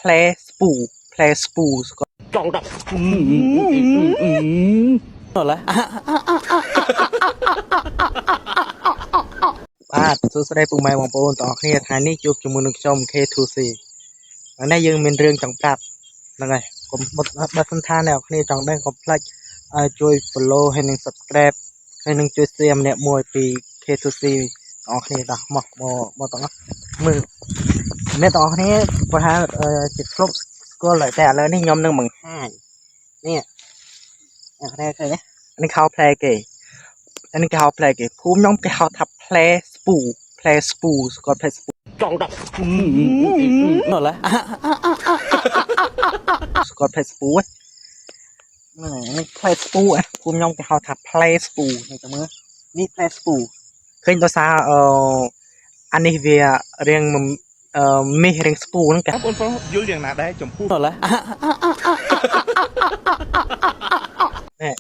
play spool play spool จองดับอะไรបាទសួស្តីពុកម៉ែបងប្អូនទាំងអស់គ្នាថ្ងៃនេះជួបជាមួយនឹងខ្ញុំ K2C ថ្ងៃនេះយើងមានរឿងចង់ប្រាប់ហ្នឹងហើយកុំបិទសន្តានអ្នកគ្នាចង់ដឹងកុំភ្លេចជួយ follow ហើយនិង subscribe ហើយនិងជួយ share ម្នាក់មួយពី K2C ទាំងអស់គ្នាដល់មកទាំងអស់មើលអ្នកទាំងអស់គ្នាប្រហែលជាធ្លាប់ស្គាល់តែឥឡូវនេះខ្ញុំនឹងបង្ហាញនេះអ្នកគ្នាឃើញទេនេះខោ play គេនេះគេហៅ play គេភូមិខ្ញុំគេហៅថា play spool ស្គាល់ play spool ចង់ดับនោះឡើយស្គាល់ play spool នេះ play spool ភូមិខ្ញុំគេហៅថា play spool នេះទៅមើលនេះ play spool ឃើញដោយសារអានេះវារៀងមាសរៀង spool ហ្នឹងគេបងប្អូនយល់យ៉ាងណាដែរចំពោះនោះឡើយនេះ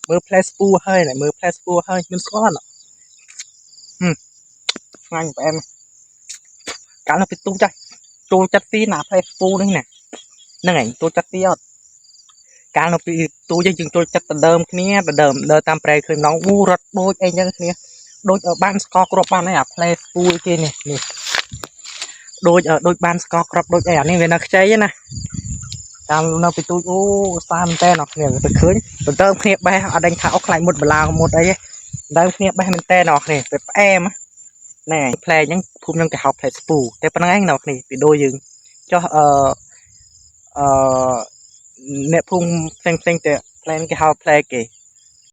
មើល play spool ហើយមើល play spool ហើយខ្ញុំស្គាល់ឆ្ងាញ់បែបកាលនៅពីទូចាស់ចូលចិត្តទីណា play spool នេះណាហ្នឹងឯងចូលចិត្តទីអត់កាលនៅពីទូយើងចូលចិត្តដណ្ដើមគ្នាដើរតាមប្រែឃើញน้องរត់បូចអីចឹងគ្នាដូចបានស្កគ្រាប់បានហើយអា play spool គេនេះដូចបានស្កគ្រាប់ដូចអីអានេះវានៅខ្ចីណាកាលនៅពីទូអូសាមែនតើអ្នកគ្នាទៅឃើញទៅដើមគ្នាបេះអត់ដឹងថាអស់ខ្លាញ់មុតបឡាមុតអីដើមគ្នាបេះមែនតើអ្នកគ្នាទៅផ្អែមណែ play អញ្ចឹងភូមិខ្ញុំគេហៅ play spool តែប៉ុណ្្នឹងឯងអ្នកគ្នាពីដូចយើងចុះអ្នកភូមិផ្សេងតែ play គេហៅ play គេ